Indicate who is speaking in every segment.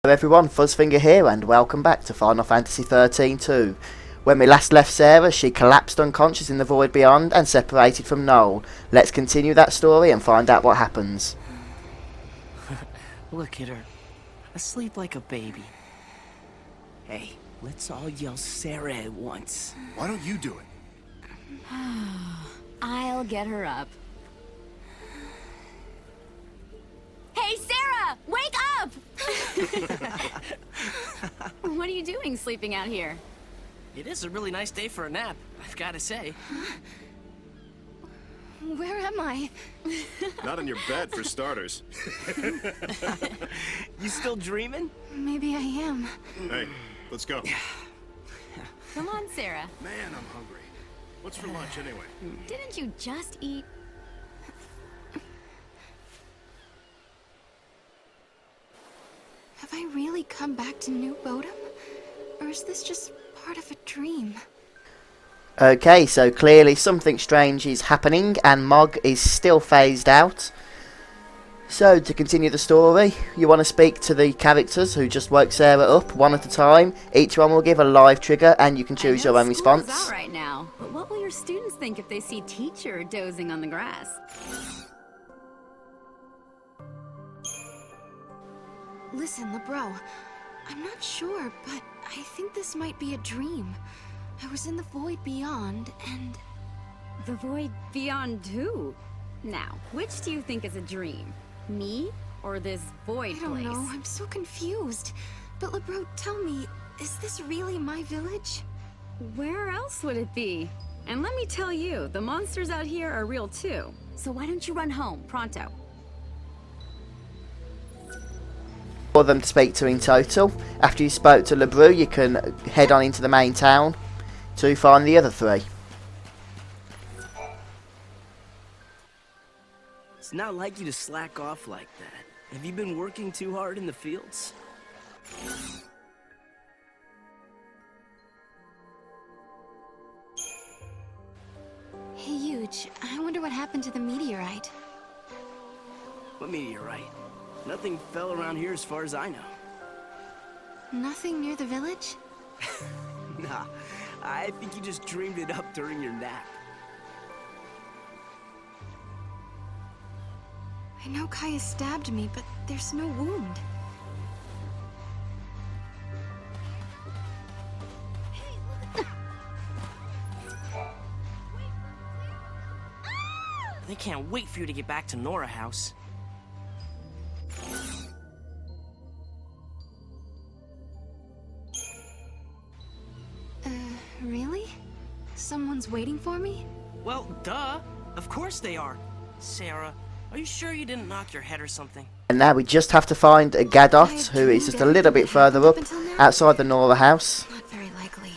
Speaker 1: Hello everyone, Fuzzfinger here and welcome back to Final Fantasy XIII-2. When we last left Sarah, she collapsed unconscious in the void beyond and separated from Noel. Let's continue that story and find out what happens.
Speaker 2: Look at her, asleep like a baby. Hey, let's all yell Sarah at once.
Speaker 3: Why don't you do it?
Speaker 4: I'll get her up. Hey, Sarah! Wake up! What are you doing sleeping out here?
Speaker 2: It is a really nice day for a nap, I've got to say.
Speaker 4: Where am I?
Speaker 3: Not in your bed, for starters.
Speaker 2: You still dreaming?
Speaker 4: Maybe I am.
Speaker 3: Hey, let's go.
Speaker 4: Come on, Sarah.
Speaker 3: Man, I'm hungry. What's for lunch, anyway?
Speaker 4: Didn't you just eat? Have I really come back to New Bodom? Or is this just part of a dream?
Speaker 1: Okay, so clearly something strange is happening and Mog is still phased out. So to continue the story, you want to speak to the characters who just woke Sarah up one at a time. Each one will give a live trigger and you can choose your own response.
Speaker 4: Out right now, but what will your students think if they see teacher dozing on the grass? Listen, LeBro, I'm not sure, but I think this might be a dream. I was in the void beyond, and... The void beyond who? Now, which do you think is a dream? Me, or this void place? I don't know, I'm so confused. But LeBro, tell me, is this really my village? Where else would it be? And let me tell you, the monsters out here are real too. So why don't you run home, pronto?
Speaker 1: For them to speak to in total. After you spoke to LeBrew, you can head on into the main town to find the other three.
Speaker 2: It's not like you to slack off like that. Have you been working too hard in the fields?
Speaker 4: Hey, Huge, I wonder what happened to the meteorite.
Speaker 2: What meteorite? Nothing fell around here as far as I know.
Speaker 4: Nothing near the village?
Speaker 2: Nah, I think you just dreamed it up during your nap.
Speaker 4: I know Kaya stabbed me, but there's no wound.
Speaker 2: They can't wait for you to get back to Nora House.
Speaker 4: Really? Someone's waiting for me?
Speaker 2: Well, duh. Of course they are. Sarah, are you sure you didn't knock your head or something?
Speaker 1: And now we just have to find a Gadot, who is just a little bit further up, outside the Nora house.
Speaker 4: Not very likely.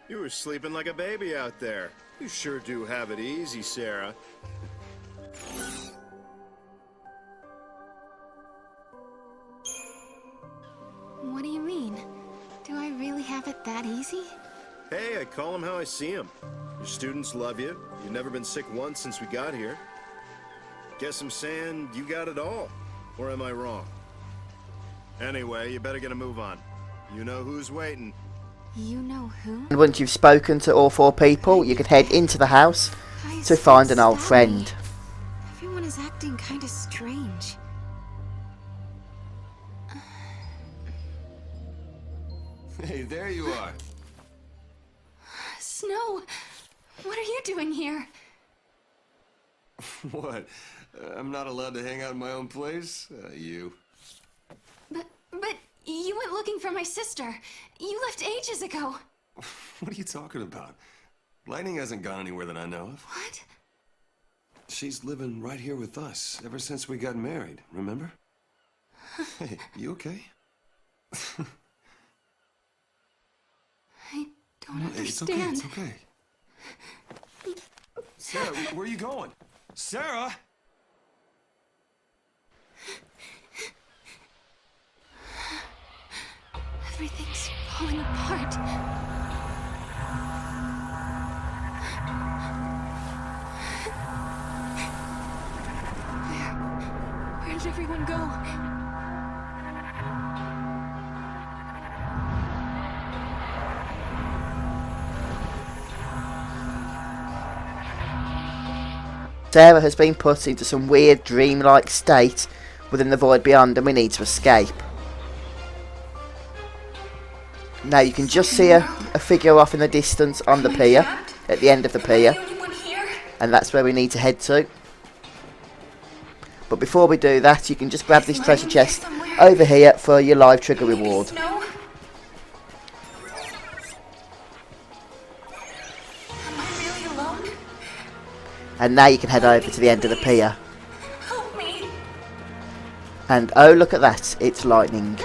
Speaker 3: You were sleeping like a baby out there. You sure do have it easy, Sarah.
Speaker 4: What do you mean? Do I really have it that easy?
Speaker 3: Hey, I call him how I see him. Your students love you. You've never been sick once since we got here. Guess I'm saying you got it all. Or am I wrong? Anyway, you better get a move on. You know who's waiting.
Speaker 4: You know who?
Speaker 1: And once you've spoken to all four people, you can head into the house to find an old friend.
Speaker 4: Everyone is acting kind of strange.
Speaker 5: Hey, there you are.
Speaker 4: Snow! What are you doing here?
Speaker 5: What? I'm not allowed to hang out in my own place? You.
Speaker 4: But you went looking for my sister. You left ages ago.
Speaker 5: What are you talking about? Lightning hasn't gone anywhere that I know of.
Speaker 4: What?
Speaker 5: She's living right here with us ever since we got married, remember? Hey, you okay?
Speaker 4: I don't
Speaker 5: It's
Speaker 4: understand.
Speaker 5: okay, it's okay. Sarah, where are you going? Sarah!
Speaker 4: Everything's falling apart. Where did everyone go?
Speaker 1: Sarah has been put into some weird dreamlike state within the void beyond, and we need to escape. Now you can just see a figure off in the distance on the pier, at the end of the pier, and that's where we need to head to. But before we do that, you can just grab this treasure chest over here for your live trigger reward. And now you can head over to the end of the pier.
Speaker 4: Help me.
Speaker 1: And oh, look at that, it's lightning.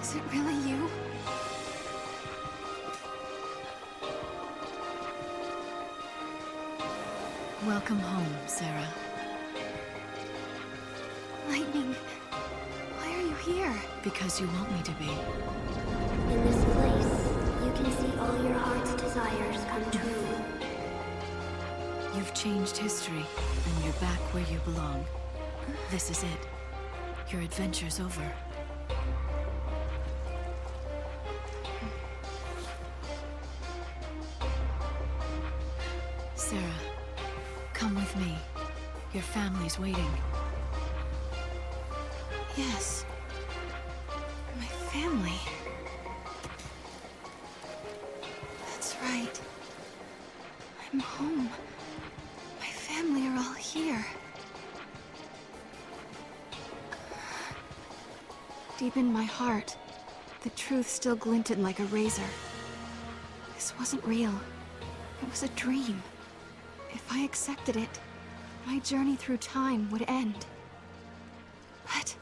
Speaker 4: Is it really you?
Speaker 6: Welcome home, Sarah.
Speaker 4: Lightning, why are you here?
Speaker 6: Because you want me to be.
Speaker 7: In this place, you can see all your heart's desires come true.
Speaker 6: You've changed history, and you're back where you belong. This is it. Your adventure's over. Sarah, come with me. Your family's waiting.
Speaker 4: Yes. My family. That's right. I'm home. My family are all here. Deep in my heart, the truth still glinted like a razor. This wasn't real. It was a dream. If I accepted it, my journey through time would end. But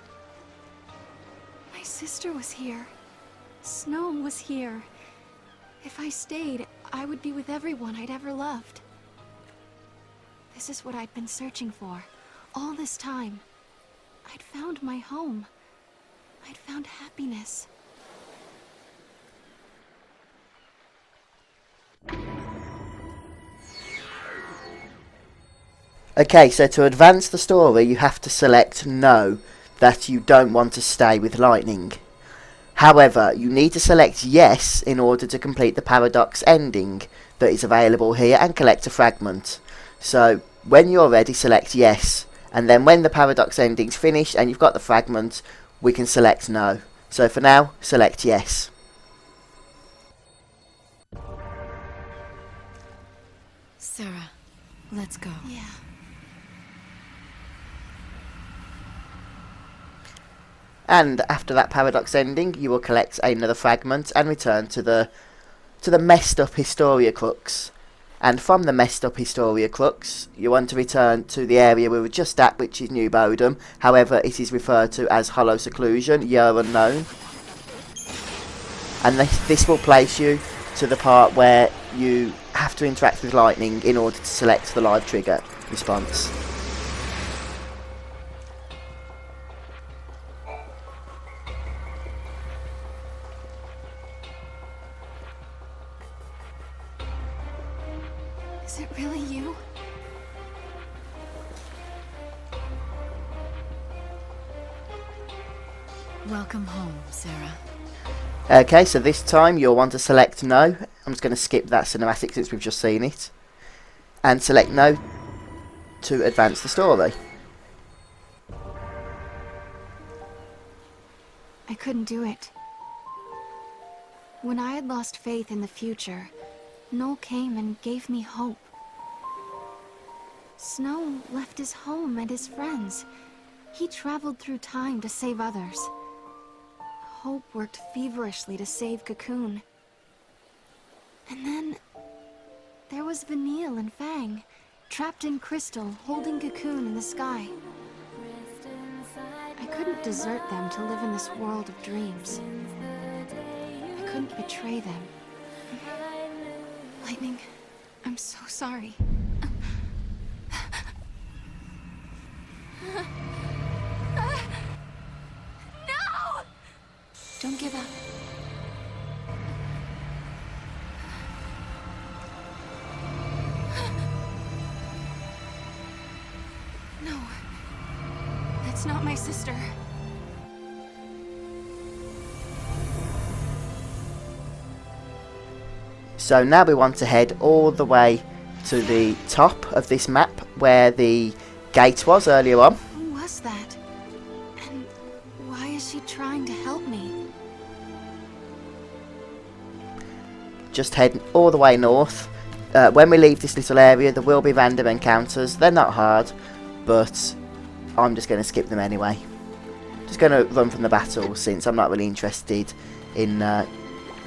Speaker 4: my sister was here. Snow was here. If I stayed, I would be with everyone I'd ever loved. This is what I'd been searching for all this time. I'd found my home. I'd found happiness.
Speaker 1: Okay, so to advance the story, you have to select no, that you don't want to stay with lightning. However, you need to select yes in order to complete the paradox ending that is available here and collect a fragment. So, when you're ready, select yes, and then when the paradox ending's finished and you've got the fragment, we can select no. So for now, select yes.
Speaker 6: Sarah, let's go.
Speaker 4: Yeah.
Speaker 1: And after that paradox ending, you will collect another fragment and return to the messed up Historia Crux. And from the messed up Historia Crux, you want to return to the area we were just at, which is New Bodom. However, it is referred to as Hollow Seclusion, Year Unknown. And this will place you to the part where you have to interact with lightning in order to select the live trigger response.
Speaker 4: Is it really you?
Speaker 6: Welcome home, Sarah.
Speaker 1: Okay, so this time you'll want to select no. I'm just going to skip that cinematic since we've just seen it. And select no to advance the story.
Speaker 4: I couldn't do it. When I had lost faith in the future, Noel came and gave me hope. Snow left his home and his friends. He traveled through time to save others. Hope worked feverishly to save Cocoon. And then there was Vanille and Fang, trapped in crystal, holding Cocoon in the sky. I couldn't desert them to live in this world of dreams. I couldn't betray them. Lightning, I'm so sorry. No! Don't give up. That's not my sister.
Speaker 1: So now we want to head all the way to the top of this map where the gate was earlier on.
Speaker 4: Who was that? And why is she trying to help me?
Speaker 1: Just head all the way north. When we leave this little area there will be random encounters. They're not hard, but I'm just going to skip them anyway. Just going to run from the battle since I'm not really interested in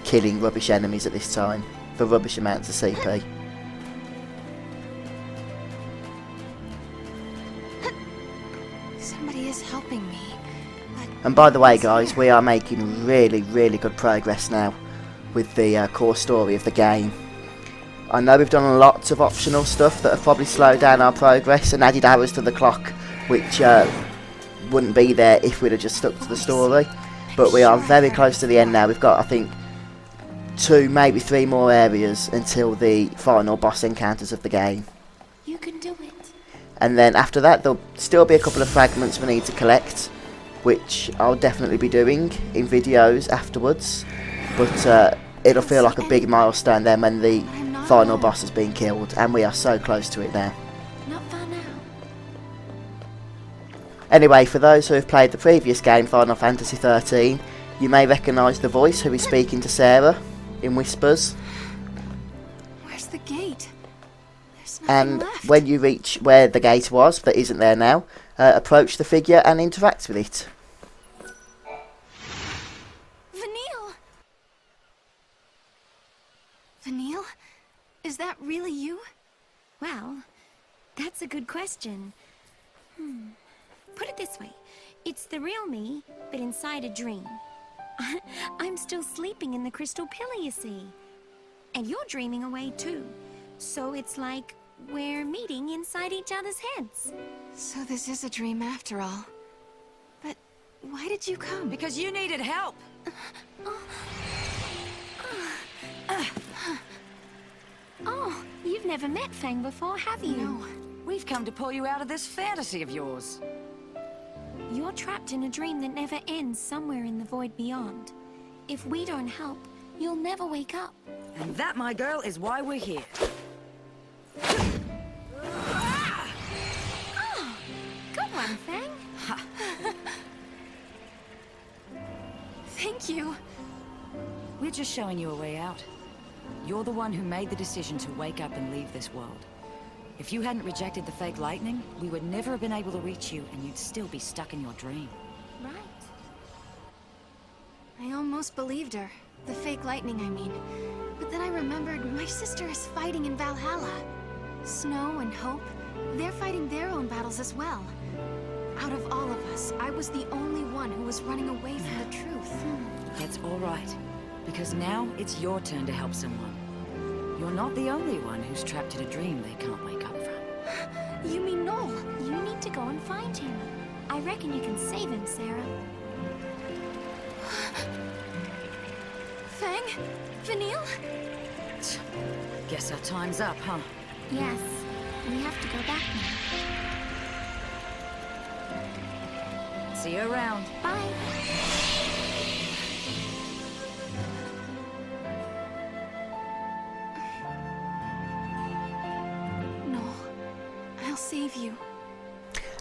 Speaker 1: killing rubbish enemies at this time for rubbish amounts of CP.
Speaker 4: Somebody is helping me. But
Speaker 1: And by the way guys, we are making really good progress now with the core story of the game. I know we've done lots of optional stuff that have probably slowed down our progress and added hours to the clock, which wouldn't be there if we'd have just stuck to the story. But we are very close to the end now. We've got, I think, 2, maybe 3 more areas until the final boss encounters of the game.
Speaker 4: you can do it.
Speaker 1: And then after that there'll still be a couple of fragments we need to collect, which I'll definitely be doing in videos afterwards. But it'll feel like a big milestone then when the final boss has been killed, and we are so close to it now.
Speaker 4: Not far now.
Speaker 1: Anyway, for those who have played the previous game, Final Fantasy XIII, you may recognise the voice who is speaking to Sarah in whispers.
Speaker 4: Where's the gate? There's nothing
Speaker 1: And
Speaker 4: left.
Speaker 1: when you reach where the gate was, that isn't there now, approach the figure and interact with it.
Speaker 4: Vanille! Vanille? Is that really you?
Speaker 8: Well, that's a good question. Put it this way. It's the real me, but inside a dream. I'm still sleeping in the crystal pillar, you see. And you're dreaming away too. So it's like we're meeting inside each other's heads.
Speaker 4: So this is a dream after all. But why did you come?
Speaker 9: Because you needed help.
Speaker 8: Oh, you've never met Fang before, have you?
Speaker 4: No.
Speaker 9: We've come to pull you out of this fantasy of yours.
Speaker 8: You're trapped in a dream that never ends somewhere in the void beyond. If we don't help, you'll never wake up.
Speaker 9: And that, my girl, is why we're here.
Speaker 8: Good one, Fang.
Speaker 4: Thank you.
Speaker 9: We're just showing you a way out. You're the one who made the decision to wake up and leave this world. If you hadn't rejected the fake lightning, we would never have been able to reach you, and you'd still be stuck in your dream.
Speaker 8: Right.
Speaker 4: I almost believed her. The fake lightning, I mean. But then I remembered my sister is fighting in Valhalla. Snow and Hope, they're fighting their own battles as well. Out of all of us, I was the only one who was running away from the truth.
Speaker 9: That's all right, because now it's your turn to help someone. You're not the only one who's trapped in a dream they can't wake up from.
Speaker 8: You mean Noel? You need to go and find him. I reckon you can save him, Sarah.
Speaker 4: Fang? Vanille?
Speaker 9: Guess our time's up, huh?
Speaker 8: Yes, we have to go back now.
Speaker 9: See you around.
Speaker 8: Bye.
Speaker 4: No. I'll save you.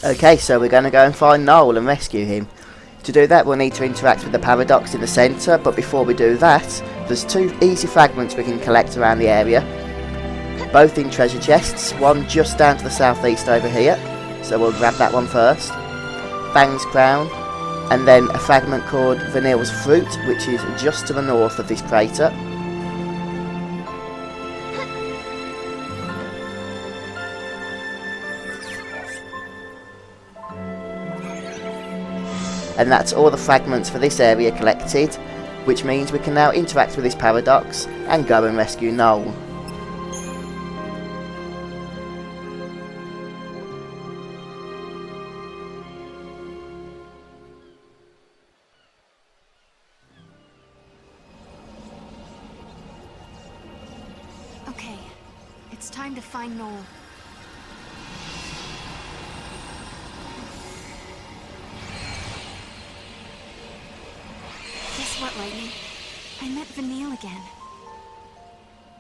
Speaker 1: Okay, so we're going to go and find Noel and rescue him. To do that we'll need to interact with the paradox in the centre, but before we do that, there's 2 easy fragments we can collect around the area. Both in treasure chests, one just down to the southeast over here, so we'll grab that one first. Fang's crown, and then a fragment called Vanille's fruit, which is just to the north of this crater. And that's all the fragments for this area collected, which means we can now interact with this paradox and go and rescue Noel.
Speaker 4: Okay, it's time to find Noel. Lightning. I met Vanille again.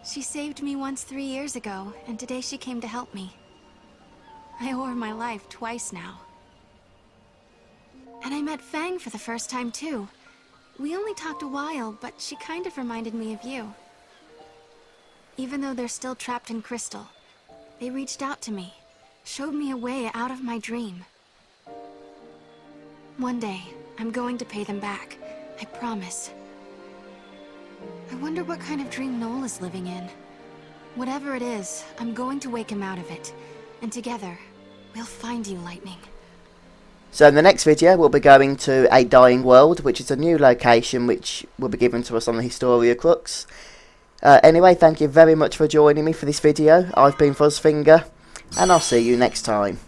Speaker 4: She saved me once 3 years ago, and today she came to help me. I owe her my life twice now. And I met Fang for the first time too. We only talked a while, but she kind of reminded me of you. Even though they're still trapped in Crystal, they reached out to me, showed me a way out of my dream. One day, I'm going to pay them back. I promise. I wonder what kind of dream Noel is living in. Whatever it is, I'm going to wake him out of it. And together, we'll find you, Lightning.
Speaker 1: So in the next video, we'll be going to a dying world, which is a new location which will be given to us on the Historia Crux. Anyway, thank you very much for joining me for this video. I've been FuzzFinger, and I'll see you next time.